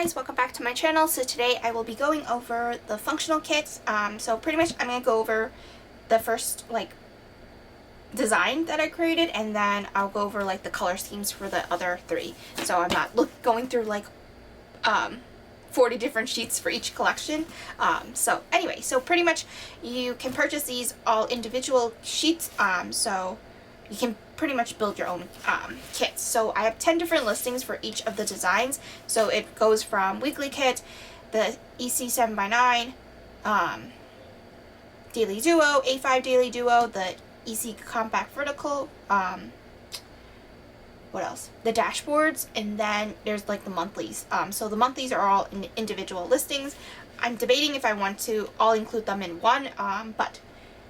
guys, welcome back to my channel. So today I will be going over the functional kits. So pretty much I'm going to go over the first design that I created, and then I'll go over the color schemes for the other three. So I'm not going through 40 different sheets for each collection. So anyway, so pretty much you can purchase these all individual sheets. So you can pretty much build your own kits. So I have 10 different listings for each of the designs. So it goes from weekly kit, the EC 7x9, daily duo, A5 daily duo, the EC compact vertical, what else? The dashboards, and then there's the monthlies. So the monthlies are all in individual listings. I'm debating if I want to all include them in one, but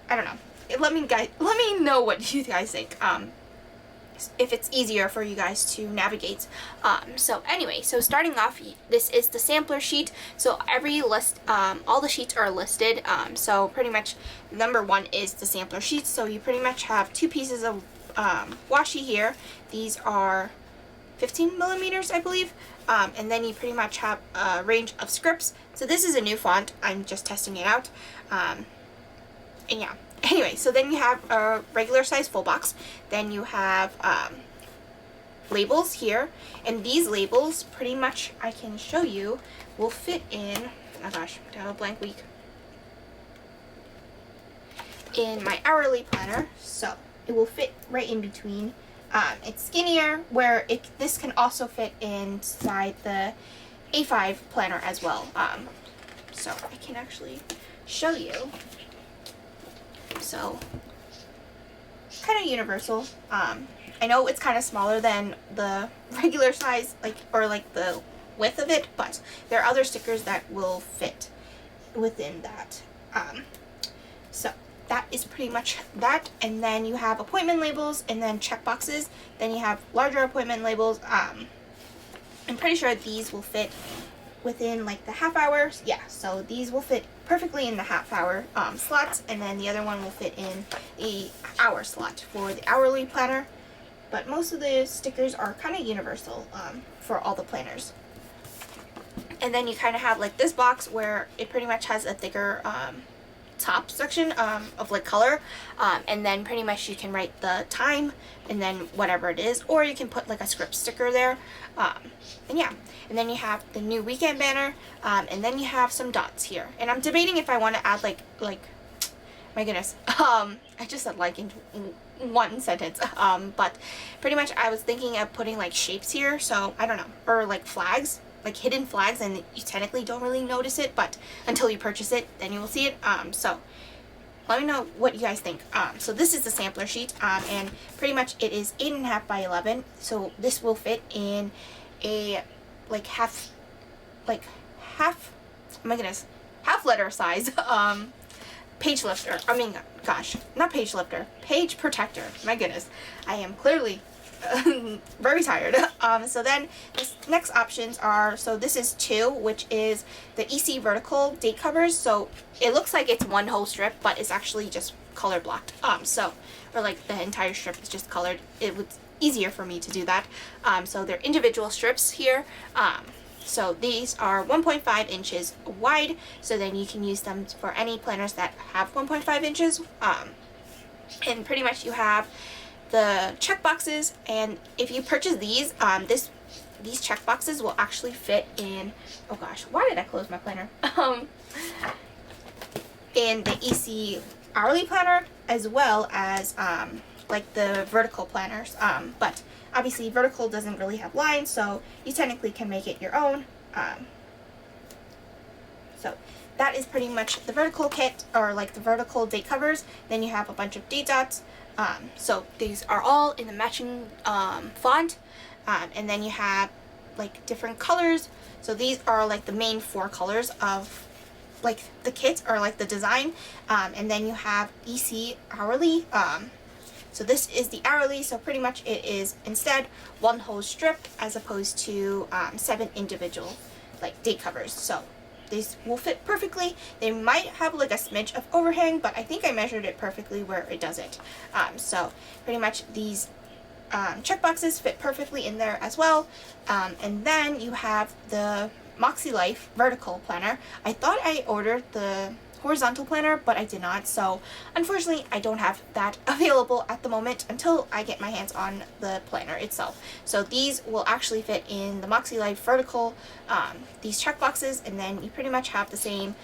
I don't know. Let me know what you guys think. If it's easier for you guys to navigate. So anyway, so starting off, this is the sampler sheet. So every list, all the sheets are listed. So pretty much number one is the sampler sheet. So you pretty much have two pieces of washi here. These are 15 millimeters, I believe. And then you pretty much have a range of scripts. So this is a new font. I'm just testing it out. And yeah. Anyway, so then you have a regular size full box. Then you have labels here, and these labels pretty much I can show you will fit in, oh gosh, I have a blank week, in my hourly planner. So it will fit right in between. It's skinnier, where this can also fit inside the A5 planner as well. So I can actually show you. So kind of universal. I know it's kind of smaller than the regular size, or the width of it, but there are other stickers that will fit within that. So that is pretty much that. And then you have appointment labels, and then check boxes. Then you have larger appointment labels. I'm pretty sure these will fit within the half hour. Yeah, so these will fit perfectly in the half hour slots, and then the other one will fit in the hour slot for the hourly planner. But most of the stickers are kind of universal for all the planners. And then you kind of have this box where it pretty much has a thicker top section of color, and then pretty much you can write the time and then whatever it is, or you can put a script sticker there, and yeah. And then you have the new weekend banner, and then you have some dots here, and I'm debating if I want to add my goodness, I just said in one sentence, but pretty much I was thinking of putting shapes here, so I don't know, or flags, hidden flags, and you technically don't really notice it, but until you purchase it, then you will see it. So let me know what you guys think. So this is the sampler sheet, and pretty much it is 8.5 by 11. So this will fit in a half, oh my goodness, half letter size page lifter. I mean, gosh, not page lifter, page protector. My goodness, I am clearly very tired. So then this next options are, so this is 2, which is the EC vertical date covers. So it looks like it's one whole strip, but it's actually just color blocked. So, or the entire strip is just colored. It was easier for me to do that. So they're individual strips here. So these are 1.5 inches wide. So then you can use them for any planners that have 1.5 inches. And pretty much you have the check boxes, and if you purchase these, these check boxes will actually fit in, oh gosh, why did I close my planner? In the EC hourly planner, as well as the vertical planners, but obviously vertical doesn't really have lines, so you technically can make it your own. So that is pretty much the vertical kit, or the vertical date covers. Then you have a bunch of date dots. So these are all in the matching font, and then you have different colors. So these are the main 4 colors of the kit, or the design, and then you have EC hourly. So this is the hourly, so pretty much it is instead one whole strip as opposed to 7 individual date covers. So these will fit perfectly. They might have a smidge of overhang, but I think I measured it perfectly where it doesn't. So pretty much these check boxes fit perfectly in there as well. And then you have the Moxie Life vertical planner. I thought I ordered the horizontal planner, but I did not, so unfortunately I don't have that available at the moment until I get my hands on the planner itself. So these will actually fit in the Moxie Life vertical, these check boxes, and then you pretty much have the same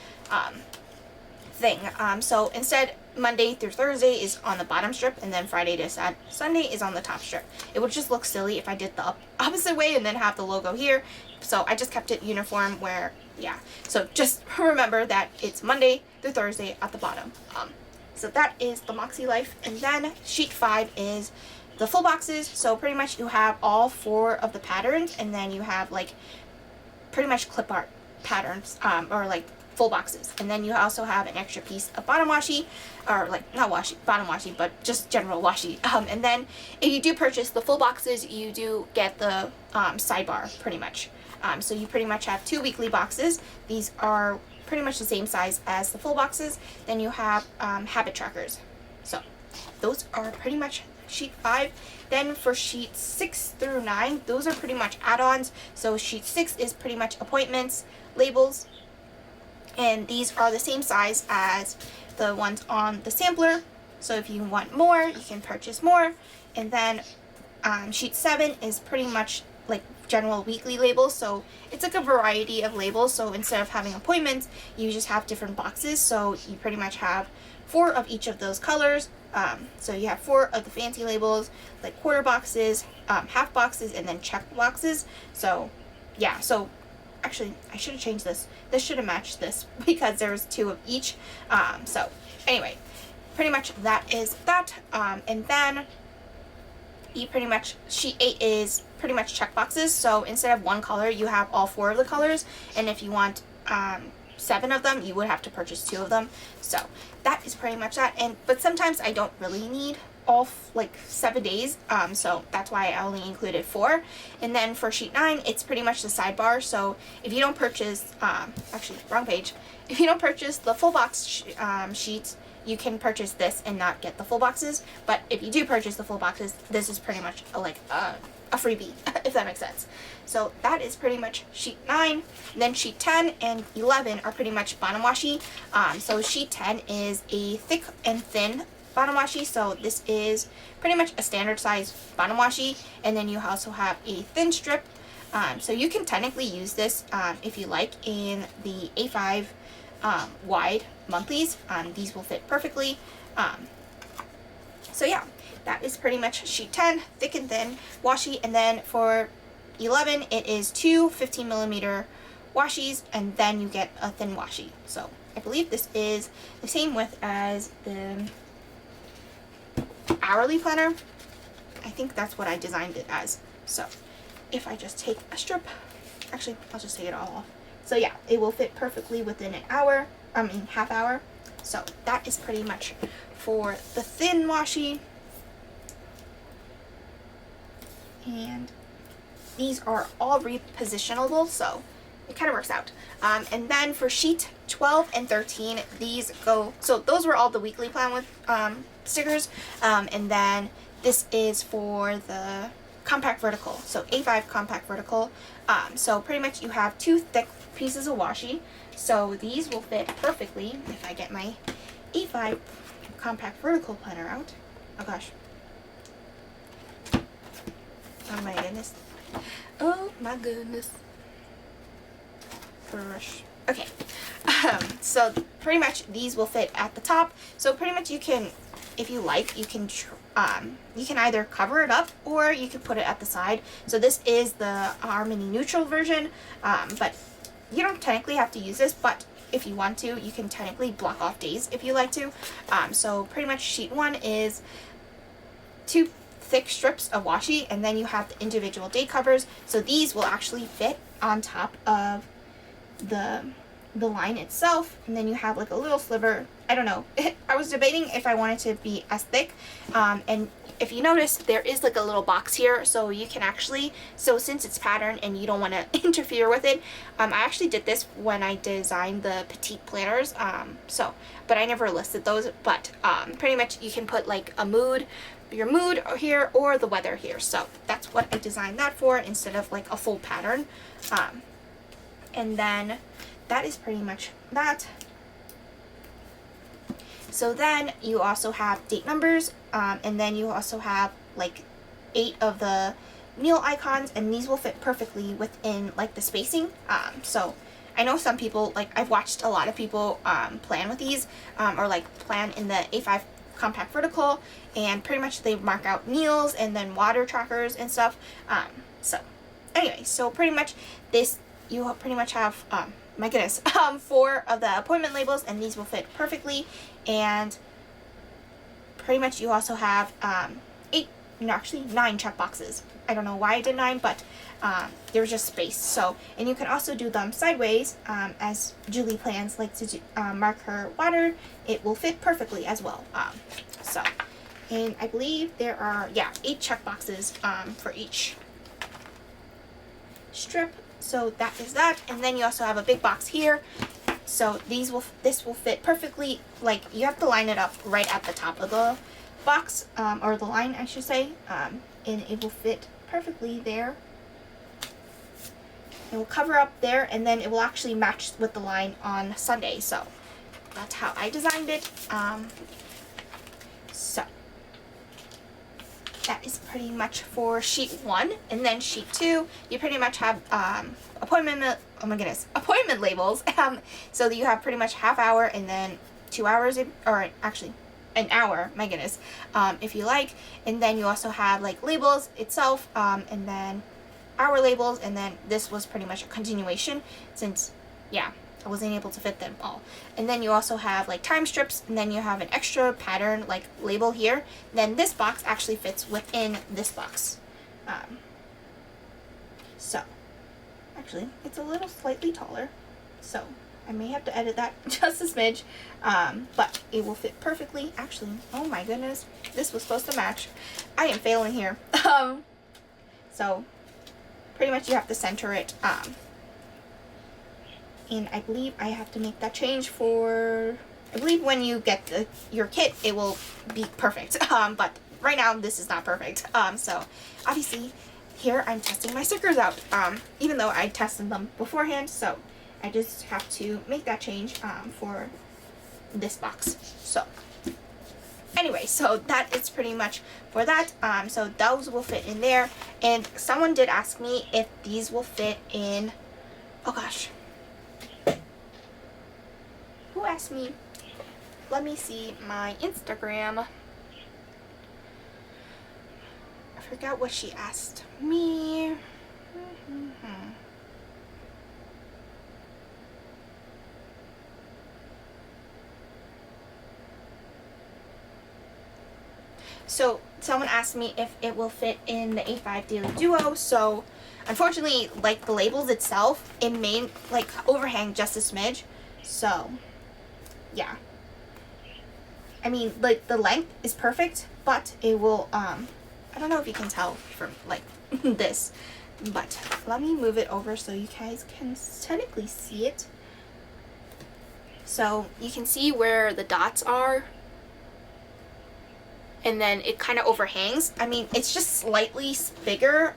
thing. So instead, Monday through Thursday is on the bottom strip, and then Friday to Sunday is on the top strip. It would just look silly if I did the opposite way and then have the logo here. So I just kept it uniform where, yeah. So just remember that it's Monday through Thursday at the bottom. So that is the Moxie Life. And then sheet 5 is the full boxes. So pretty much you have all 4 of the patterns, and then you have like pretty much clip art patterns, or like full boxes. And then you also have an extra piece of bottom washi, or like not washi, bottom washi, but just general washi. And then if you do purchase the full boxes, you do get the sidebar pretty much. So you pretty much have 2 weekly boxes. These are pretty much the same size as the full boxes. Then you have habit trackers. So those are pretty much sheet 5. Then for sheet 6 through 9, those are pretty much add-ons. So sheet 6 is pretty much appointments, labels, and these are the same size as the ones on the sampler. So if you want more, you can purchase more. And then sheet 7 is pretty much like general weekly labels, so it's like a variety of labels. So instead of having appointments, you just have different boxes, so you pretty much have 4 of each of those colors. So you have 4 of the fancy labels, like quarter boxes, half boxes, and then check boxes. So yeah, so actually I should have changed this. This should have matched this because there's 2 of each. So anyway, pretty much that is that. And then you pretty much, sheet 8 is pretty much check boxes. So instead of 1 color, you have all 4 of the colors. And if you want 7 of them, you would have to purchase 2 of them. So that is pretty much that. But sometimes I don't really need all like 7 days. So that's why I only included 4. And then for sheet 9, it's pretty much the sidebar. So if you don't purchase, actually wrong page. If you don't purchase the full box sheets, you can purchase this and not get the full boxes. But if you do purchase the full boxes, this is pretty much a freebie, if that makes sense. So that is pretty much sheet 9. Then sheet 10 and 11 are pretty much bottom washi. So sheet 10 is a thick and thin bottom washi. So this is pretty much a standard size bottom washi. And then you also have a thin strip. So you can technically use this if you like in the A5 wide monthlies. These will fit perfectly. So yeah, that is pretty much sheet 10, thick and thin washi. And then for 11, it is 2 15mm washis, and then you get a thin washi. So I believe this is the same width as the hourly planner. I think that's what I designed it as. So if I just take a strip, actually I'll just take it all off. So yeah, it will fit perfectly within an hour, half hour. So that is pretty much for the thin washi. And these are all repositionable, so it kind of works out. And then for sheet 12 and 13, these go, so those were all the weekly plan with stickers. And then this is for the compact vertical, so A5 compact vertical. So pretty much you have 2 thick pieces of washi. So these will fit perfectly if I get my A5 compact vertical planner out. Oh gosh. Oh my goodness. Oh my goodness. Brush. Okay. So pretty much these will fit at the top. So pretty much you can, if you like, you can either cover it up or you can put it at the side. So this is the Harmony Neutral version, but you don't technically have to use this, but if you want to, you can technically block off days if you like to. So pretty much sheet 1 is 2 thick strips of washi, and then you have the individual day covers. So these will actually fit on top of the line itself, and then you have like a little sliver. I don't know. I was debating if I wanted to be as thick, and if you notice, there is like a little box here, so you can actually, so since it's patterned and you don't want to interfere with it, I actually did this when I designed the petite planners, but I never listed those. But pretty much you can put like a mood, your mood here, or the weather here. So that's what I designed that for, instead of like a full pattern. And then that is pretty much that. So then you also have date numbers, and then you also have like 8 of the meal icons, and these will fit perfectly within like the spacing. So I know some people, like I've watched a lot of people plan with these, or like plan in the A5 compact vertical, and pretty much they mark out meals and then water trackers and stuff. So anyway, so pretty much this, you pretty much have, my goodness, 4 of the appointment labels, and these will fit perfectly. And pretty much you also have 9 check boxes. I don't know why I did 9, but there's just space. So, and you can also do them sideways, as Julie plans like to do, mark her water. It will fit perfectly as well. So, and I believe there are 8 check boxes for each strip. So that is that. And then you also have a big box here. So this will fit perfectly. Like you have to line it up right at the top of the box, or the line I should say, and it will fit perfectly there. It will cover up there, and then it will actually match with the line on Sunday. So that's how I designed it. So that is pretty much for sheet 1. And then sheet 2, you pretty much have appointment labels. So that you have pretty much half hour and then 2 hours, or actually an hour, my goodness, if you like. And then you also have like labels itself, and then hour labels, and then this was pretty much a continuation since I wasn't able to fit them all. And then you also have like time strips, and then you have an extra pattern like label here. Then this box actually fits within this box. So actually it's a little slightly taller, so I may have to edit that just a smidge, but it will fit perfectly. Actually, oh my goodness, this was supposed to match. I am failing here. So pretty much you have to center it, and I believe I have to make that change for, I believe when you get your kit it will be perfect, but right now this is not perfect. So obviously here I'm testing my stickers out, even though I tested them beforehand, so I just have to make that change for this box. So anyway, so that is pretty much for that. So those will fit in there. And someone did ask me if these will fit in, oh gosh, who asked me? Let me see my Instagram. I forgot what she asked me. So someone asked me if it will fit in the A5 Daily Duo. So unfortunately, like the labels itself, it may like overhang just a smidge. So yeah, I mean like the length is perfect, but it will I don't know if you can tell from like this, but let me move it over so you guys can technically see it. So you can see where the dots are, and then it kind of overhangs. I mean, it's just slightly bigger,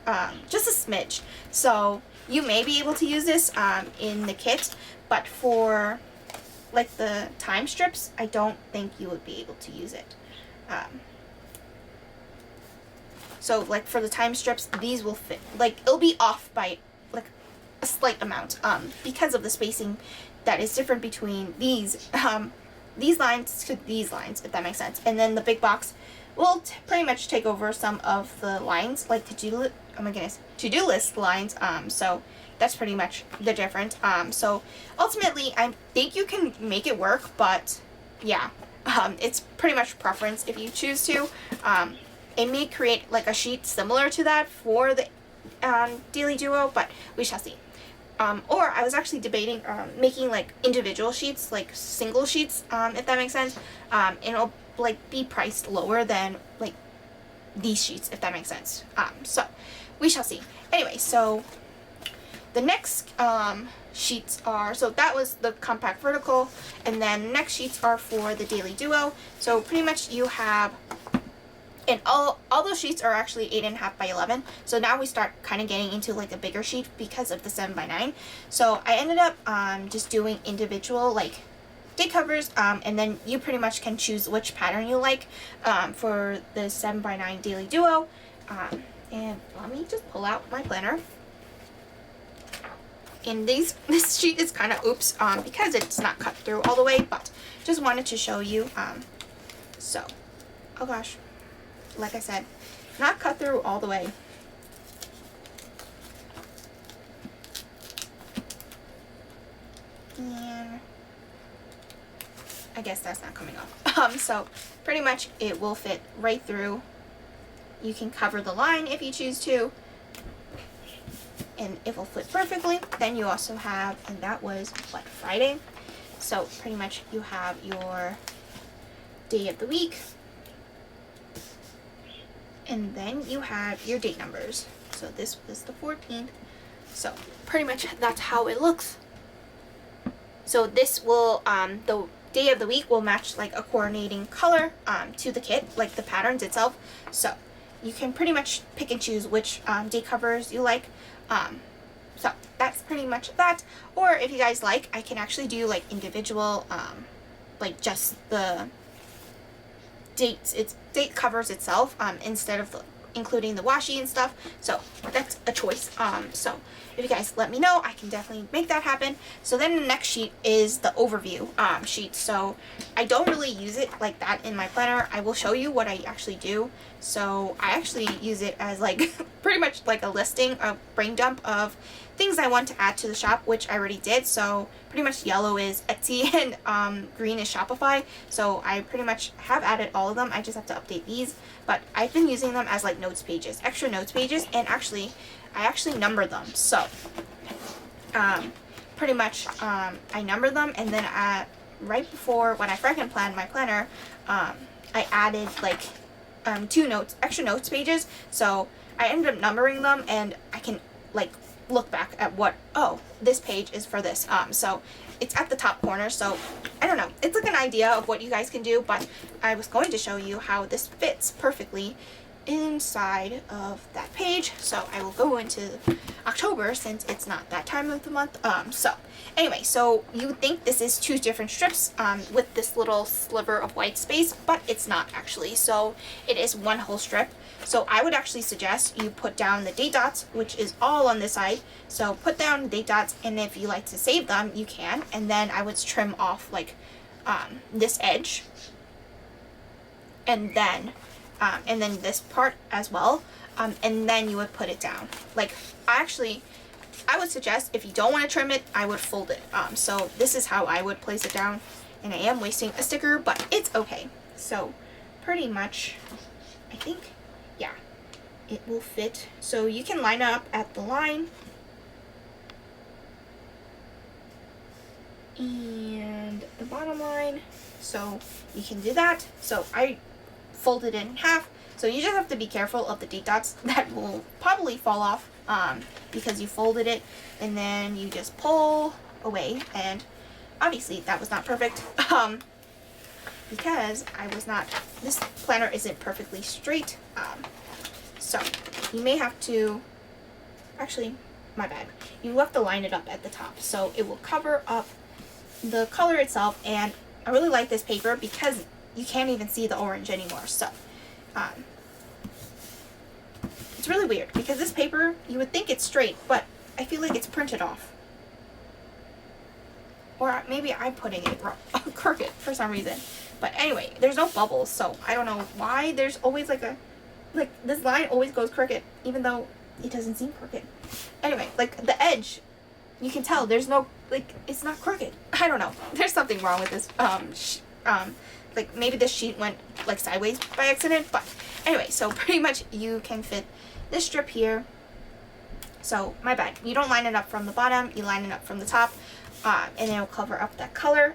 just a smidge. So you may be able to use this in the kit, but for like the time strips, I don't think you would be able to use it. So like for the time strips, these will fit, like it'll be off by like a slight amount, because of the spacing that is different between these lines to these lines, if that makes sense. And then the big box will pretty much take over some of the lines, like to-do list lines. So that's pretty much the difference. So ultimately, I think you can make it work, but yeah, it's pretty much preference if you choose to. It may create like a sheet similar to that for the Daily Duo, but we shall see. Or I was actually debating making like individual sheets, like single sheets, if that makes sense. And it'll like be priced lower than like these sheets, if that makes sense. So we shall see. Anyway, so the next sheets are, so that was the compact vertical, and then next sheets are for the Daily Duo. So pretty much you have And all those sheets are actually 8.5 by 11. So now we start kind of getting into like a bigger sheet because of the 7 by 9. So I ended up just doing individual like day covers, and then you pretty much can choose which pattern you like for the 7 by 9 daily duo. And let me just pull out my planner. And this sheet is kind of oops because it's not cut through all the way, but just wanted to show you. So, oh gosh. Like I said, not cut through all the way. And I guess that's not coming off. So pretty much it will fit right through. You can cover the line if you choose to, and it will fit perfectly. Then you also have, and that was what, Friday? So pretty much you have your day of the week. And then you have your date numbers. So this was the 14th. So pretty much that's how it looks. So this will, the day of the week will match like a coordinating color to the kit, like the patterns itself. So you can pretty much pick and choose which day covers you like. So that's pretty much that. Or if you guys like, I can actually do like individual, like just the date covers itself instead of including the washi and stuff. So that's a choice. So if you guys let me know, I can definitely make that happen. So then the next sheet is the overview sheet. So I don't really use it like that in my planner. I will show you what I actually do. So I actually use it as like pretty much like a listing, a brain dump of things I want to add to the shop, which I already did. So pretty much yellow is Etsy and green is Shopify. So I pretty much have added all of them. I just have to update these, but I've been using them as like notes pages, extra notes pages, and actually I actually number them. So pretty much I number them, and then right before when I freaking planned my planner, I added like 2 extra notes pages. So I ended up numbering them, and I can like look back at what, oh, this page is for this. So it's at the top corner. So I don't know, it's like an idea of what you guys can do, but I was going to show you how this fits perfectly inside of that page. So I will go into October since it's not that time of the month. So anyway, so you would think this is 2 different strips with this little sliver of white space, but it's not actually. So it is 1 whole strip. So I would actually suggest you put down the date dots, which is all on this side. So put down the date dots, and if you like to save them, you can. And then I would trim off like this edge, and then this part as well, and then you would put it down. Like I would suggest if you don't want to trim it, I would fold it. So this is how I would place it down, and I am wasting a sticker, but it's okay. So pretty much, I think, yeah, it will fit. So you can line up at the line, and the bottom line. So you can do that. So I folded it in half. So you just have to be careful of the date dots that will probably fall off because you folded it, and then you just pull away. And obviously that was not perfect because this planner isn't perfectly straight. So you may have to, actually, my bad. You have to line it up at the top so it will cover up the color itself. And I really like this paper because you can't even see the orange anymore. So it's really weird because this paper, you would think it's straight, but I feel like it's printed off. Or maybe I'm putting it wrong, crooked for some reason. But anyway, there's no bubbles, so I don't know why there's always like this line always goes crooked, even though it doesn't seem crooked. Anyway, like the edge, you can tell there's no, like, it's not crooked. I don't know. There's something wrong with this. Like maybe this sheet went like sideways by accident, but anyway, so pretty much you can fit this strip here. So my bad. You don't line it up from the bottom, you line it up from the top, and it'll cover up that color.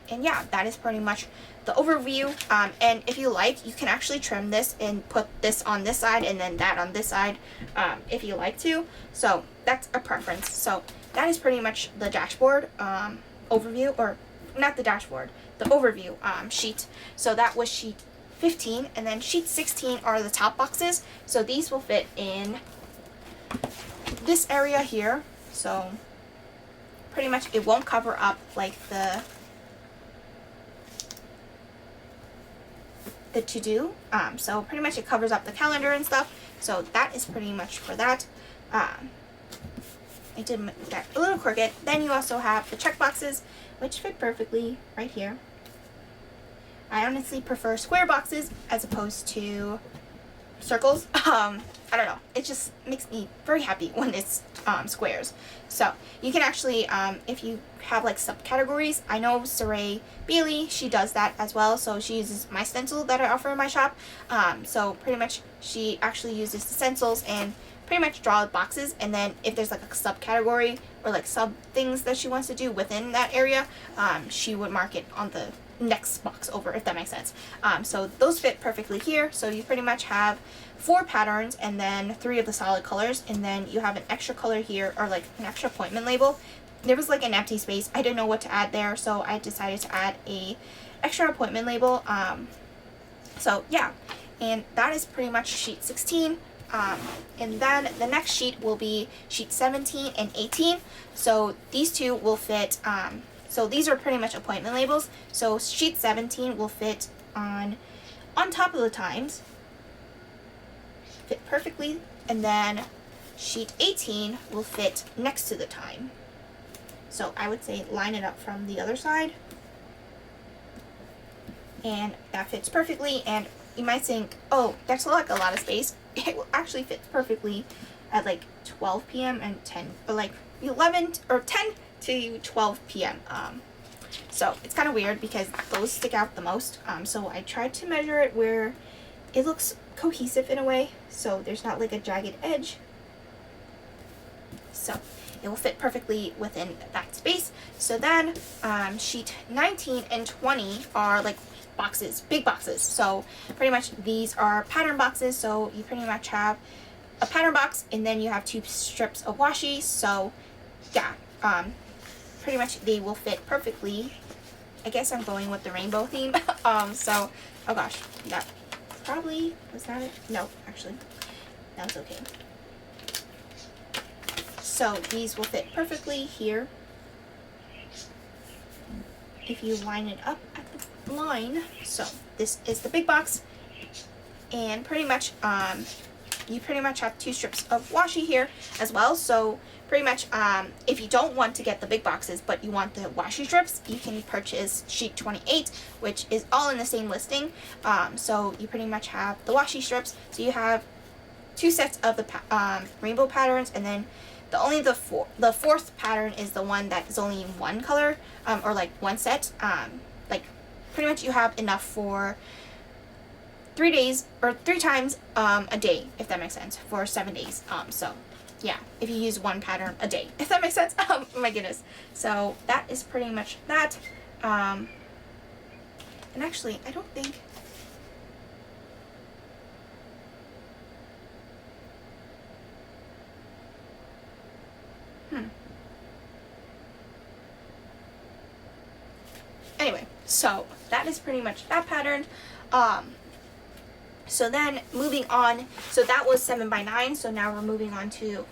And yeah, that is pretty much the overview. And if you like, you can actually trim this and put this on this side and then that on this side, if you like to. So that's a preference. So that is pretty much the dashboard overview, or not the dashboard, the overview sheet. So that was sheet 15, and then sheet 16 are the top boxes. So these will fit in this area here. So pretty much it won't cover up like the to-do. So pretty much it covers up the calendar and stuff. So that is pretty much for that. I did make that a little crooked. Then you also have the check boxes, which fit perfectly right here. I honestly prefer square boxes as opposed to circles. I don't know. It just makes me very happy when it's squares. So you can actually, if you have like subcategories, I know Saray Bailey, she does that as well. So she uses my stencil that I offer in my shop. So pretty much she actually uses the stencils and pretty much draw boxes, and then if there's like a subcategory or like sub things that she wants to do within that area, she would mark it on the next box over, if that makes sense. So those fit perfectly here. So you pretty much have 4 patterns and then 3 of the solid colors, and then you have an extra color here, or like an extra appointment label. There was like an empty space. I didn't know what to add there, so I decided to add a extra appointment label. So yeah, and that is pretty much sheet 16. And then the next sheet will be sheet 17 and 18. So these two will fit, so these are pretty much appointment labels. So sheet 17 will fit on top of the times, fit perfectly, and then sheet 18 will fit next to the time. So I would say line it up from the other side, and that fits perfectly. And you might think, oh, that's like a lot of space. It will actually fit perfectly at like 12 p.m. and 10, or like 11 or 10 to 12 p.m. So it's kind of weird because those stick out the most. So I tried to measure it where it looks cohesive in a way, so there's not like a jagged edge. So it will fit perfectly within that space. So then sheet 19 and 20 are like boxes, big boxes. So pretty much these are pattern boxes. So you pretty much have a pattern box, and then you have 2 strips of washi. So yeah, pretty much they will fit perfectly. I guess I'm going with the rainbow theme. So, oh gosh, that probably, was that it? No, actually, that's okay. So these will fit perfectly here. If you line it up at the line, so this is the big box, and pretty much you pretty much have 2 strips of washi here as well. So pretty much if you don't want to get the big boxes but you want the washi strips, you can purchase sheet 28, which is all in the same listing. So you pretty much have the washi strips. So you have 2 sets of the rainbow patterns, and then the fourth pattern is the one that is only in 1 color, or like 1 set. Like pretty much you have enough for 3 days, or 3 times a day, if that makes sense, for 7 days. So yeah, if you use 1 pattern a day, if that makes sense. Oh my goodness. So that is pretty much that. And actually, I don't think, anyway, so that is pretty much that pattern. So then moving on, so that was 7x9. So now we're moving on to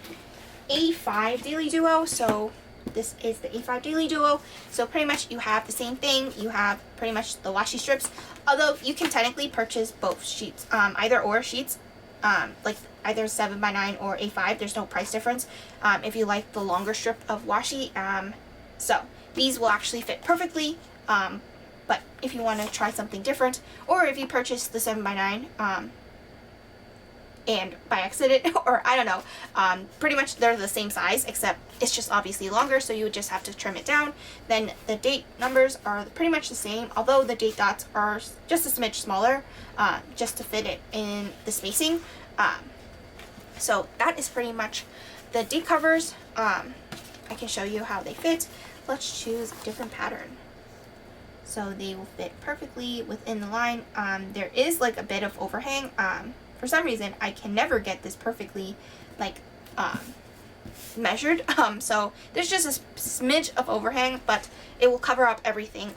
A5 Daily Duo. So this is the A5 Daily Duo. So pretty much you have the same thing. You have pretty much the washi strips, although you can technically purchase both sheets, either or sheets, like either 7x9 or A5. There's no price difference if you like the longer strip of washi. So these will actually fit perfectly. But if you want to try something different, or if you purchase the 7x9 and by accident, or I don't know, pretty much they're the same size, except it's just obviously longer, so you would just have to trim it down. Then the date numbers are pretty much the same, although the date dots are just a smidge smaller, just to fit it in the spacing. So that is pretty much the date covers. I can show you how they fit. Let's choose a different pattern. So they will fit perfectly within the line. There is like a bit of overhang. For some reason, I can never get this perfectly like measured. So there's just a smidge of overhang, but it will cover up everything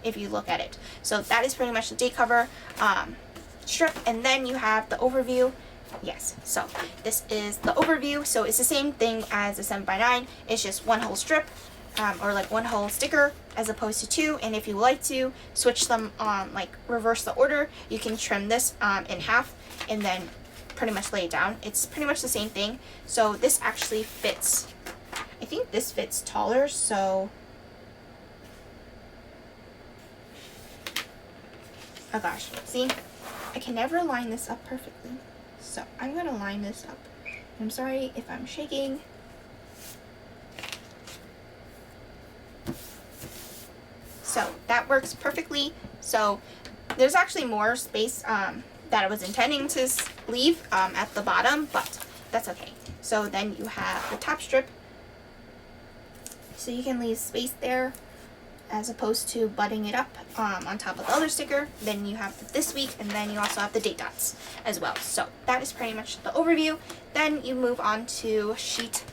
if you look at it. So that is pretty much the date cover strip, and then you have the overview. Yes, so this is the overview. So it's the same thing as the 7x9. It's just one whole strip, or like one whole sticker as opposed to two. And if you like to switch them like reverse the order, you can trim this in half and then pretty much lay it down. It's pretty much the same thing. So this actually fits, I think this fits taller, so oh gosh, see, I can never line this up perfectly. So I'm gonna line this up. I'm sorry if I'm shaking. So that works perfectly. So there's actually more space that I was intending to leave at the bottom, but that's okay. So then you have the top strip. So you can leave space there as opposed to butting it up on top of the other sticker. Then you have this week, and then you also have the date dots as well. So that is pretty much the overview. Then you move on to sheet.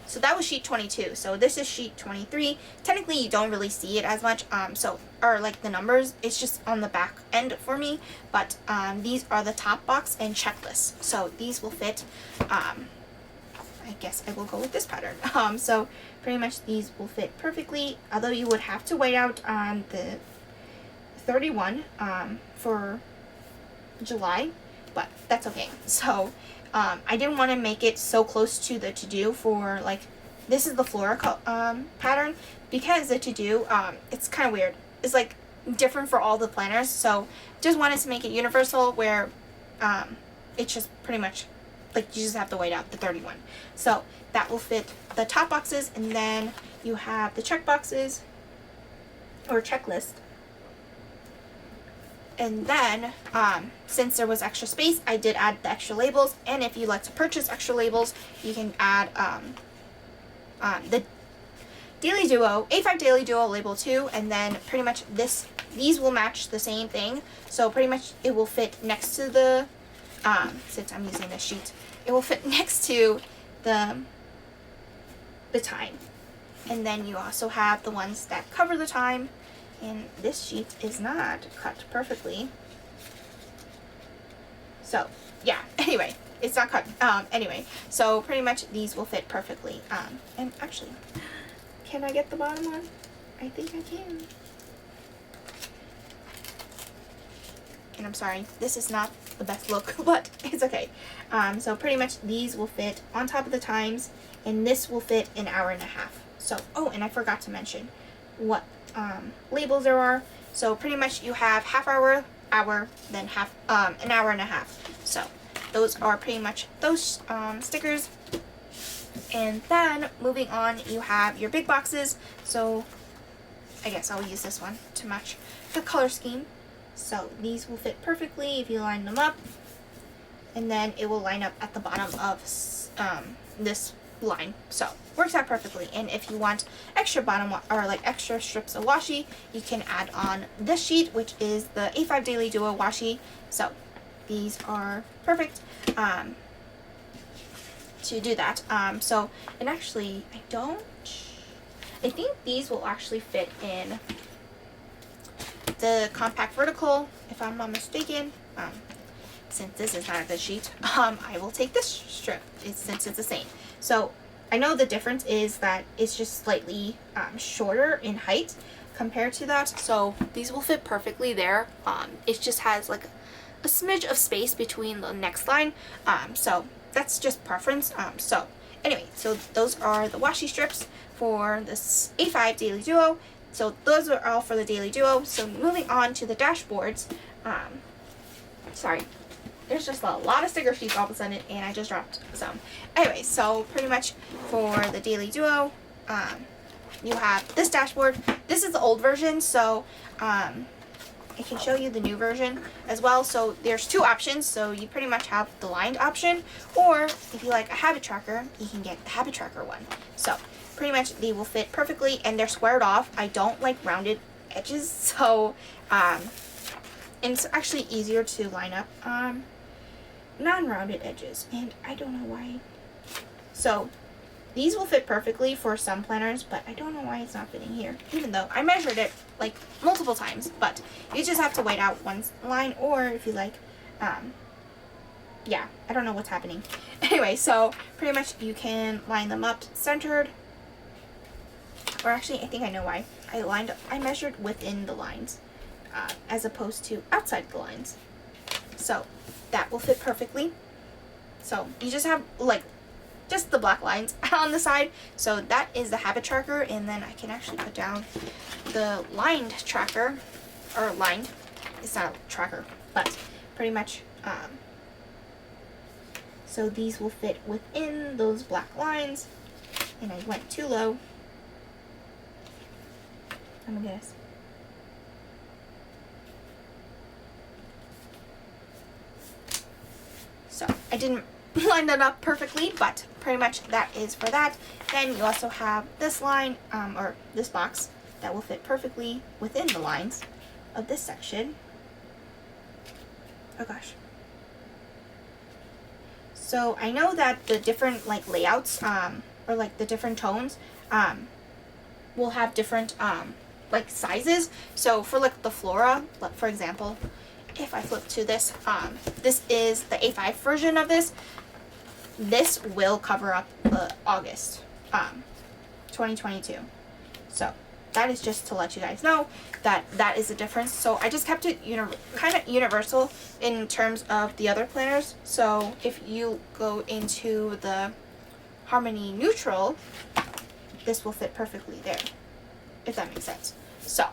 So that was sheet 22. So this is sheet 23. Technically, you don't really see it as much. Or like the numbers, it's just on the back end for me. But these are the top box and checklist. So these will fit. I guess I will go with this pattern. So pretty much these will fit perfectly, although you would have to wait out on the 31 for July, but that's okay. So I didn't want to make it so close to the to-do for like, this is the Flora pattern, because the to-do, it's kind of weird. It's like different for all the planners, so just wanted to make it universal where it's just pretty much like you just have to wait out the 31. So that will fit the top boxes, and then you have the check boxes or checklist. And then since there was extra space, I did add the extra labels, and if you like to purchase extra labels, you can add the Daily Duo, A5 Daily Duo label 2, and then pretty much these will match the same thing. So pretty much it will fit next to the since I'm using this sheet, it will fit next to the time. And then you also have the ones that cover the time, and this sheet is not cut perfectly. So yeah, anyway, it's not cut. Anyway, so pretty much these will fit perfectly. And actually, can I get the bottom one? I think I can. And I'm sorry, this is not the best look, but it's okay. So pretty much these will fit on top of the times, and this will fit an hour and a half. So, oh, and I forgot to mention what labels there are. So pretty much you have half hour, then an hour and a half. So those are pretty much those stickers. And then moving on, you have your big boxes. So I guess I'll use this one to match the color scheme. So these will fit perfectly if you line them up, and then it will line up at the bottom of this line. So works out perfectly. And if you want extra bottom or like extra strips of washi, you can add on this sheet, which is the A5 Daily Duo washi. So these are perfect to do that. So, and actually I think these will actually fit in the compact vertical, if I'm not mistaken. Since this is not a good sheet, I will take this strip since it's the same. So I know the difference is that it's just slightly shorter in height compared to that. So these will fit perfectly there. It just has like a smidge of space between the next line. So that's just preference. So anyway, so those are the washi strips for this A5 Daily Duo. So those are all for the Daily Duo. So moving on to the dashboards. Sorry, there's just a lot of sticker sheets all of a sudden, and I just dropped some. Anyway, so pretty much for the Daily Duo, you have this dashboard. This is the old version, so I can show you the new version as well. So there's two options. So you pretty much have the lined option, or if you like a habit tracker, you can get the habit tracker one. So pretty much they will fit perfectly, and they're squared off. I don't like rounded edges, so and it's actually easier to line up non-rounded edges, and I don't know why. So these will fit perfectly for some planners, but I don't know why it's not fitting here, even though I measured it like multiple times. But you just have to wait out one line, or if you like, yeah, I don't know what's happening. Anyway, so pretty much you can line them up centered, or actually I think I know why. I measured within the lines as opposed to outside the lines. So that will fit perfectly. So you just have like just the black lines on the side. So that is the habit tracker, and then I can actually put down the lined tracker, or lined, it's not a tracker, but pretty much, so these will fit within those black lines, and I went too low. Oh my goodness. So I didn't line that up perfectly, but pretty much that is for that. Then you also have this line, or this box, that will fit perfectly within the lines of this section. Oh gosh. So I know that the different like layouts, or like the different tones, will have different like sizes. So for like the flora, for example, if I flip to this, this is the A5 version of this. This will cover up August 2022. So that is just to let you guys know that that is the difference. So I just kept it kind of universal in terms of the other planners. So if you go into the Harmony Neutral, this will fit perfectly there, if that makes sense. So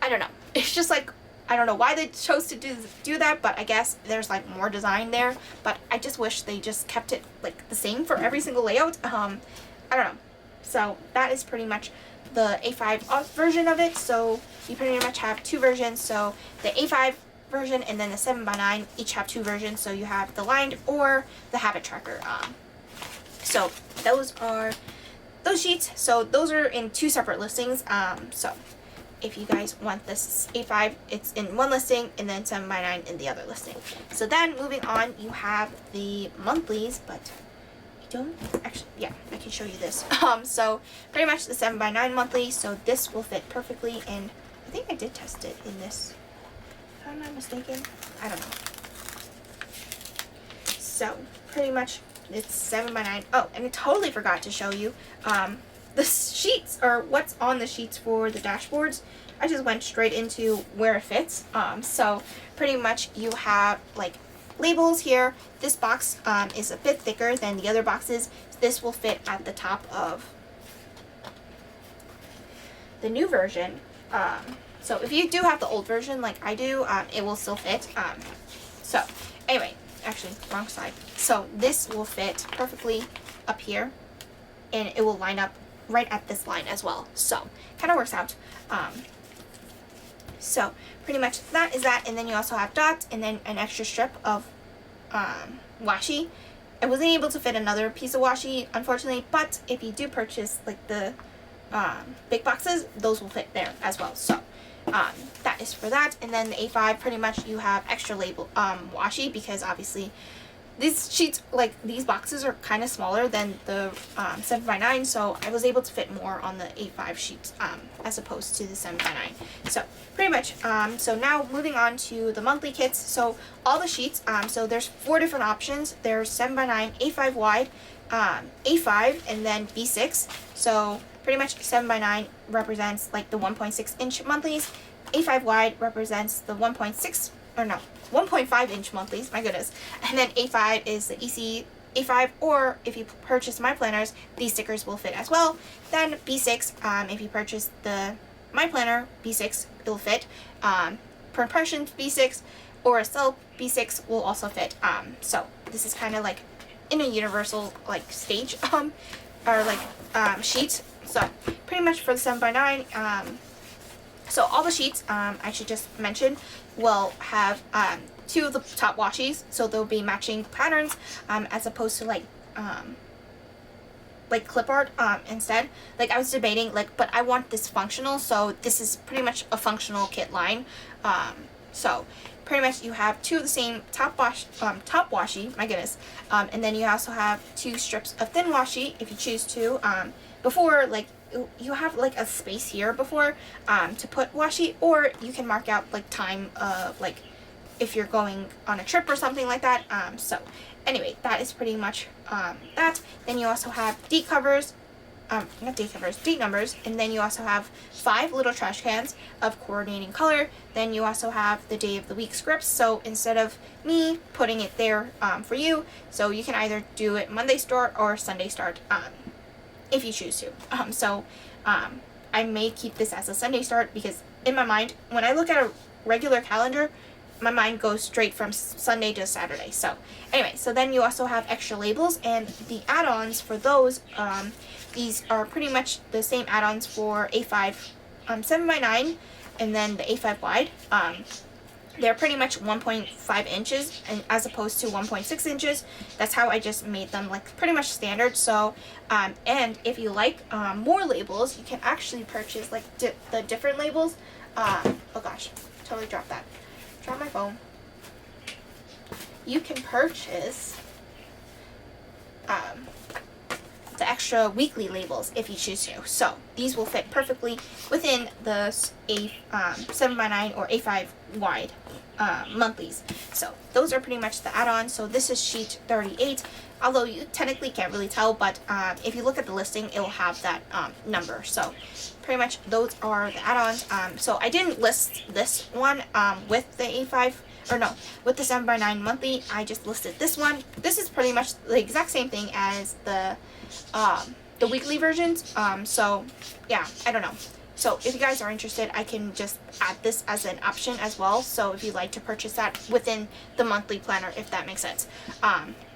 I don't know. It's just like, I don't know why they chose to do that, but I guess there's like more design there. But I just wish they just kept it like the same for every single layout. I don't know. So that is pretty much the A5 version of it. So you pretty much have two versions. So the A5 version and then the 7x9 each have two versions. So you have the lined or the habit tracker. So those are those sheets. So those are in two separate listings. So if you guys want this A5, it's in one listing, and then 7x9 in the other listing. So then moving on, you have the monthlies, but I don't actually, yeah, I can show you this. So pretty much the 7x9 monthly. So this will fit perfectly, and I think I did test it in this, if I'm not mistaken. I don't know. So pretty much it's 7x9. Oh, and I totally forgot to show you the sheets, or what's on the sheets for the dashboards. I just went straight into where it fits. So pretty much you have like labels here. This box is a bit thicker than the other boxes. This will fit at the top of the new version. So if you do have the old version like I do, it will still fit. So anyway, actually wrong side. So this will fit perfectly up here, and it will line up right at this line as well. So kind of works out. So pretty much that is that, and then you also have dots, and then an extra strip of washi. I wasn't able to fit another piece of washi, unfortunately, but if you do purchase like the big boxes, those will fit there as well. So that is for that. And then the A5, pretty much you have extra label washi, because obviously these sheets, like these boxes, are kind of smaller than the 7x9, so I was able to fit more on the A5 sheets as opposed to the 7x9. So pretty much, so now moving on to the monthly kits. So all the sheets, so there's 4 different options. There's 7x9, A5 wide, A5, and then B6. So pretty much 7x9 represents like the 1.6 inch monthlies. A5 wide represents the 1.5 inch monthlies, my goodness. And then A5 is the EC A5, or if you purchase my planners, these stickers will fit as well. Then B6, if you purchase the my planner B6, it'll fit. Per impression B6 or a silk B6 will also fit. So this is kind of like in a universal like stage or like sheet. So pretty much for the 7x9, so all the sheets, I should just mention, will have 2 of the top washies, so they'll be matching patterns, as opposed to like clip art instead. Like I was debating, like, but I want this functional, so this is pretty much a functional kit line. So pretty much you have two of the same top washi, my goodness, and then you also have two strips of thin washi if you choose to. Before, like, you have like a space here before to put washi, or you can mark out like time of like if you're going on a trip or something like that. So anyway, that is pretty much that. Then you also have date covers, not date covers, date numbers, and then you also have 5 little trash cans of coordinating color. Then you also have the day of the week scripts, so instead of me putting it there for you, so you can either do it Monday start or Sunday start if you choose to. I may keep this as a Sunday start because in my mind, when I look at a regular calendar, my mind goes straight from Sunday to Saturday. So anyway, so then you also have extra labels, and the add-ons for those, these are pretty much the same add-ons for A5 7x9 and then the A5 wide. They're pretty much 1.5 inches and as opposed to 1.6 inches. That's how I just made them, like, pretty much standard. So and if you like more labels, you can actually purchase like the different labels. Oh gosh, totally dropped that. Drop my phone. You can purchase the extra weekly labels if you choose to. So these will fit perfectly within the 7x9 or A5 wide monthlies. So those are pretty much the add-ons. So this is sheet 38, although you technically can't really tell, but if you look at the listing, it will have that number. So pretty much those are the add-ons. So I didn't list this one with the A5, or no, with the 7x9 monthly. I just listed this one. This is pretty much the exact same thing as the weekly versions. So yeah, I don't know. So if you guys are interested, I can just add this as an option as well. So if you'd like to purchase that within the monthly planner, if that makes sense,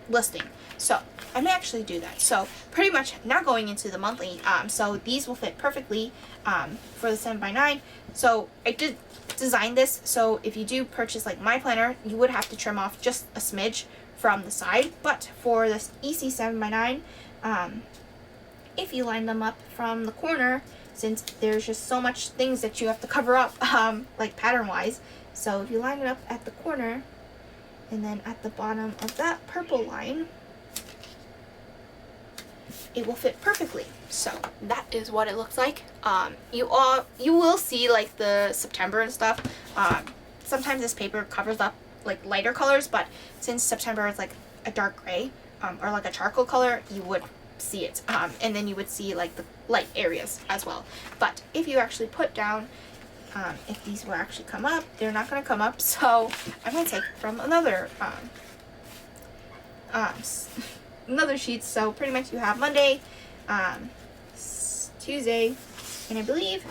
listing. So I may actually do that. So pretty much now going into the monthly, so these will fit perfectly for the 7x9. So I did design this, so if you do purchase like my planner, you would have to trim off just a smidge from the side. But for this EC 7x9, if you line them up from the corner, since there's just so much things that you have to cover up, like pattern wise, so if you line it up at the corner and then at the bottom of that purple line, it will fit perfectly. So that is what it looks like. You will see like the September and stuff. Sometimes this paper covers up like lighter colors, but since September is like a dark gray or like a charcoal color, you would see it, and then you would see like the light areas as well. But if you actually put down, if these will actually come up, they're not going to come up, so I'm going to take from another another sheet. So pretty much you have Monday, Tuesday, and I believe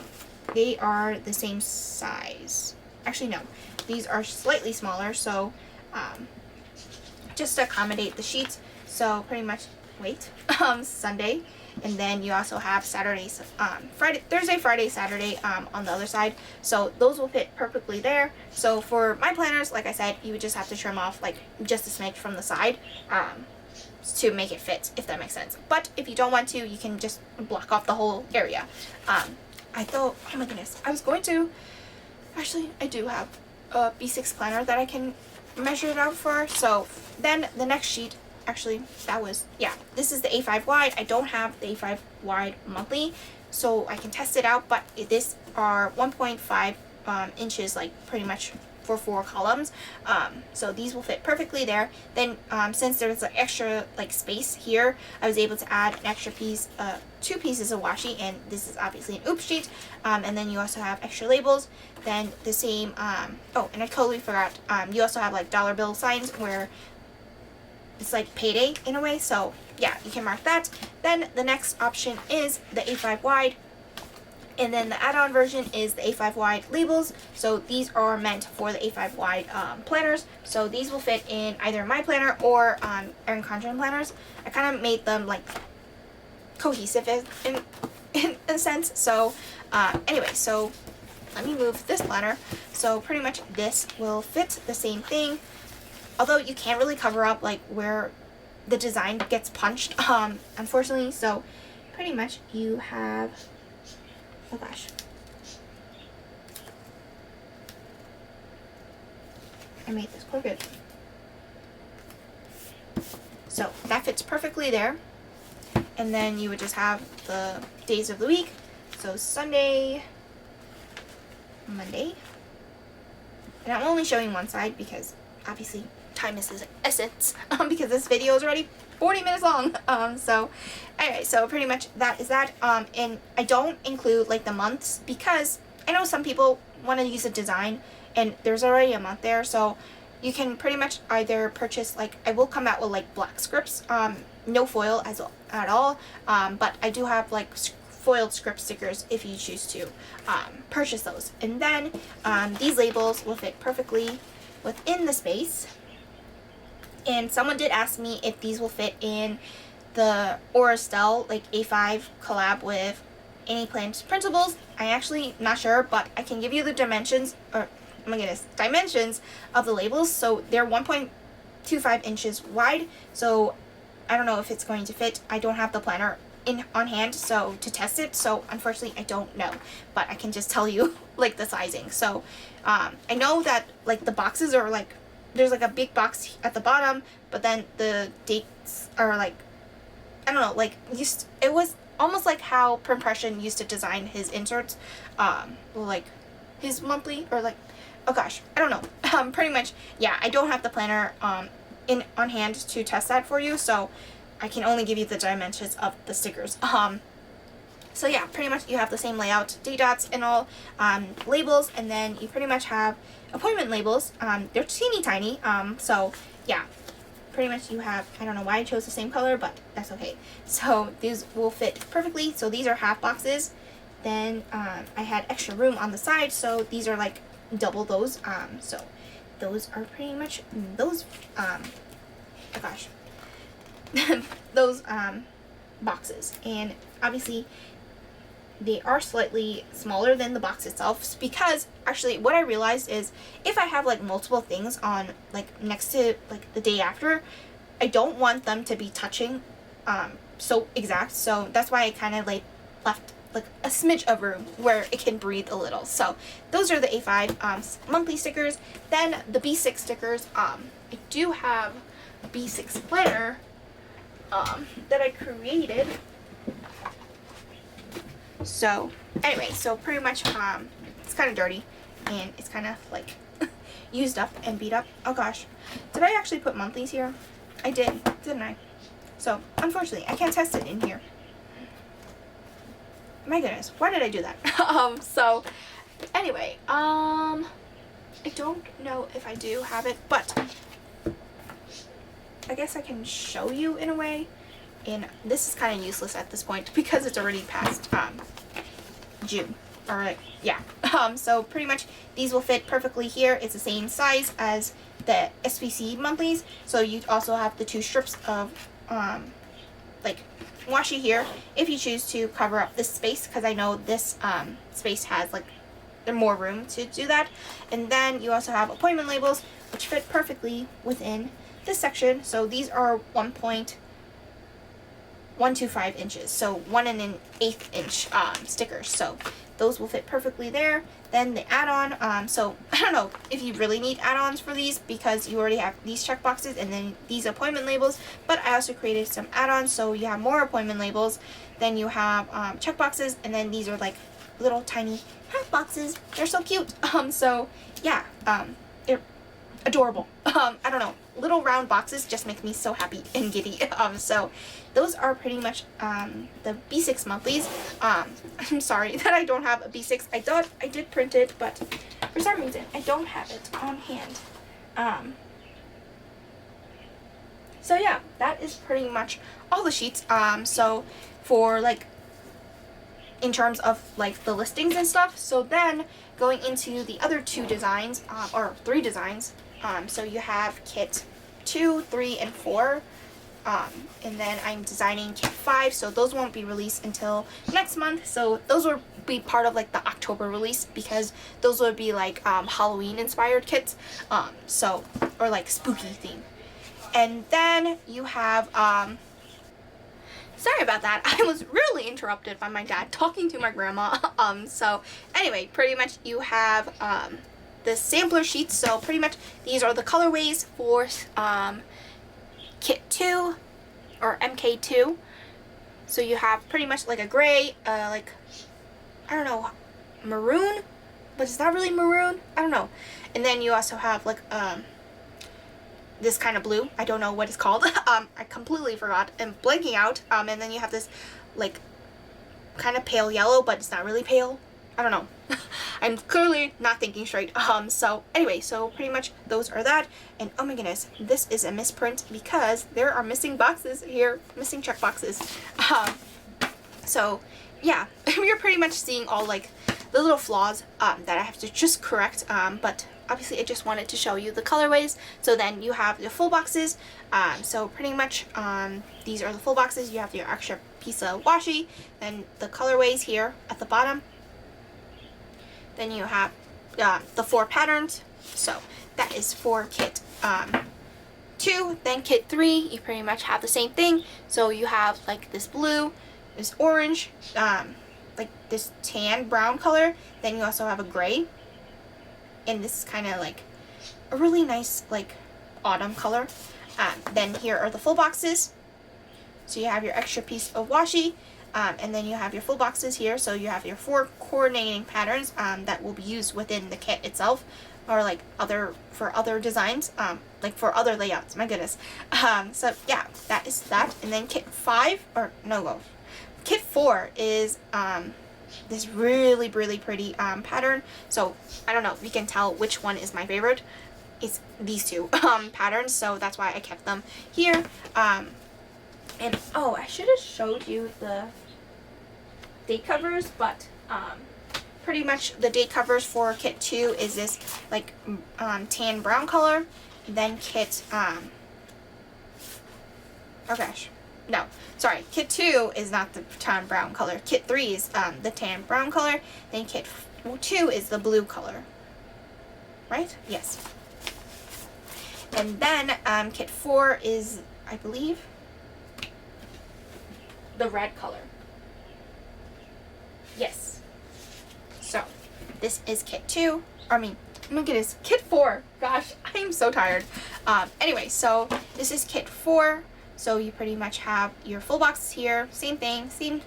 they are the same size. Actually no, these are slightly smaller, so just to accommodate the sheets. So pretty much Sunday, and then you also have Saturdays, Thursday, Friday, Saturday on the other side. So those will fit perfectly there. So for my planners, like I said, you would just have to trim off like just a smidge from the side to make it fit, if that makes sense. But if you don't want to, you can just block off the whole area. I thought, oh my goodness, I was going to, actually I do have a B6 planner that I can measure it out for. So then the next sheet, actually that was, yeah, this is the A5 wide. I don't have the A5 wide monthly, so I can test it out, but this are 1.5 inches, like pretty much for 4 columns. So these will fit perfectly there. Then since there's an extra like space here, I was able to add an extra piece, 2 pieces of washi, and this is obviously an oops sheet. And then you also have extra labels. Then the same, oh, and I totally forgot, you also have like dollar bill signs where it's like payday in a way, so yeah, you can mark that. Then the next option is the A5 wide, and then the add-on version is the A5 wide labels. So these are meant for the A5 wide planners. So these will fit in either my planner or Erin Condren planners. I kind of made them like cohesive in a sense. So anyway, so let me move this planner. So pretty much this will fit the same thing. Although you can't really cover up like where the design gets punched, unfortunately. So pretty much you have, oh gosh. I made this crooked. So that fits perfectly there. And then you would just have the days of the week. So Sunday, Monday. And I'm only showing one side because obviously time is essence. Because this video is already 40 minutes long. So anyway, so pretty much that is that. And I don't include like the months because I know some people want to use a design and there's already a month there. So you can pretty much either purchase, like, I will come out with like black scripts, no foil at all, but I do have like foiled script stickers if you choose to purchase those. And then these labels will fit perfectly within the space. And someone did ask me if these will fit in the Aurastell like A5 collab with Annie Plants Printables. I actually not sure, but I can give you the dimensions, or oh my goodness, dimensions of the labels. So they're 1.25 inches wide. So I don't know if it's going to fit. I don't have the planner on hand so to test it, so unfortunately I don't know, but I can just tell you like the sizing. So I know that like the boxes are like, there's like a big box at the bottom, but then the dates are like, I don't know, like it was almost like how Pimpression used to design his inserts, like his monthly, or like, oh gosh, I don't know. Pretty much, yeah, I don't have the planner on hand to test that for you, so I can only give you the dimensions of the stickers. So yeah, pretty much you have the same layout, date dots and all, labels, and then you pretty much have appointment labels. They're teeny tiny, so yeah, pretty much you have, I don't know why I chose the same color, but that's okay. So these will fit perfectly. So these are half boxes. Then I had extra room on the side, so these are like double those. So those are pretty much those, oh gosh, those boxes. And obviously they are slightly smaller than the box itself, because actually what I realized is if I have like multiple things on like next to like the day after, I don't want them to be touching so exact. So that's why I kind of like left like a smidge of room where it can breathe a little. So those are the A5 monthly stickers. Then the B6 stickers, I do have a B6 planner that I created. So anyway, so pretty much it's kind of dirty and it's kind of like used up and beat up. Oh gosh, did I actually put monthlies here? I did, didn't I? So unfortunately I can't test it in here. My goodness, why did I do that? So anyway, I don't know if I do have it, but I guess I can show you in a way. And this is kind of useless at this point because it's already past June. Alright, yeah. So pretty much these will fit perfectly here. It's the same size as the SPC monthlies. So you also have the two strips of like washi here if you choose to cover up this space, because I know this space has like more room to do that. And then you also have appointment labels which fit perfectly within this section. So these are 1.125 inches, so 1 1/8 inch stickers. So those will fit perfectly there. Then the add-on, so I don't know if you really need add-ons for these because you already have these check boxes and then these appointment labels, but I also created some add-ons, so you have more appointment labels, then you have check boxes, and then these are like little tiny half boxes. They're so cute. So yeah, they're adorable. I don't know, little round boxes just make me so happy and giddy. So those are pretty much the B6 monthlies. I'm sorry that I don't have a B6. I thought I did print it, but for some reason I don't have it on hand. So yeah, that is pretty much all the sheets. So for like in terms of like the listings and stuff. So then going into the other two designs, or three designs. So you have kit 2, 3, and 4. And then I'm designing kit 5, so those won't be released until next month. So those will be part of like the October release, because those would be like Halloween inspired kits, so, or like spooky theme. And then you have sorry about that, I was really interrupted by my dad talking to my grandma. So anyway, pretty much you have the sampler sheets. So pretty much these are the colorways for Kit 2 or MK2. So you have pretty much like a gray, like, I don't know, maroon, but it's not really maroon. I don't know. And then you also have like this kind of blue. I don't know what it's called. I completely forgot. I'm blanking out. And then you have this like kind of pale yellow, but it's not really pale. I don't know. I'm clearly not thinking straight. So anyway, so pretty much those are that. And oh my goodness, this is a misprint because there are missing boxes here, missing check boxes. So yeah, you're pretty much seeing all like the little flaws that I have to just correct. But obviously I just wanted to show you the colorways. So then you have the full boxes. So pretty much these are the full boxes. You have your extra piece of washi, then the colorways here at the bottom. Then you have the 4 patterns. So that is for Kit 2. Then Kit 3, you pretty much have the same thing. So you have like this blue, this orange, like this tan brown color. Then you also have a gray. And this is kind of like a really nice like autumn color. Then here are the full boxes. So you have your extra piece of washi. And then you have your full boxes here, so you have your 4 coordinating patterns that will be used within the kit itself, or like for other designs, like for other layouts. My goodness. So yeah, that is that. And then Kit 4 is this really pretty pattern. So I don't know if you can tell which one is my favorite. It's these 2 patterns, so that's why I kept them here. And oh, I should have showed you the date covers, but pretty much the date covers for Kit 2 is this like tan brown color. Then Kit oh gosh, no, sorry, Kit 2 is not the tan brown color. Kit 3 is the tan brown color. Then Kit 2 is the blue color, right? Yes. And then Kit 4 is, I believe, the red color. Yes. So this is Kit 2. I mean, oh my goodness, Kit 4. Gosh, I am so tired. Anyway, so this is Kit 4. So you pretty much have your full boxes here. Same thing, same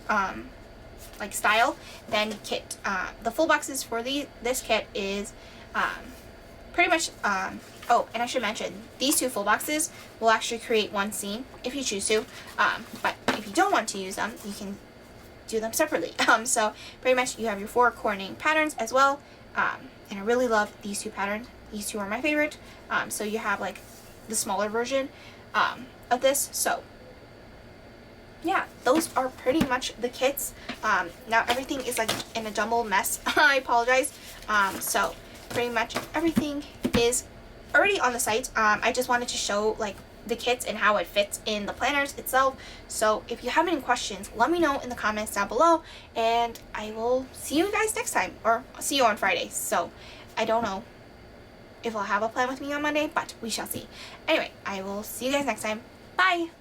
like style. Then Kit, the full boxes for this kit is pretty much. Oh, and I should mention, these 2 full boxes will actually create one scene if you choose to. But if you don't want to use them, you can do them separately. So pretty much you have your 4 coordinating patterns as well. And I really love these 2 patterns. These 2 are my favorite. So you have like the smaller version of this. So yeah, those are pretty much the kits. Now everything is like in a jumbled mess. I apologize. So pretty much everything is already on the site. I just wanted to show like the kits and how it fits in the planners itself. So if you have any questions, let me know in the comments down below, and I will see you guys next time, or I'll see you on Friday. So I don't know if I'll have a plan with me on Monday, but we shall see. Anyway, I will see you guys next time. Bye!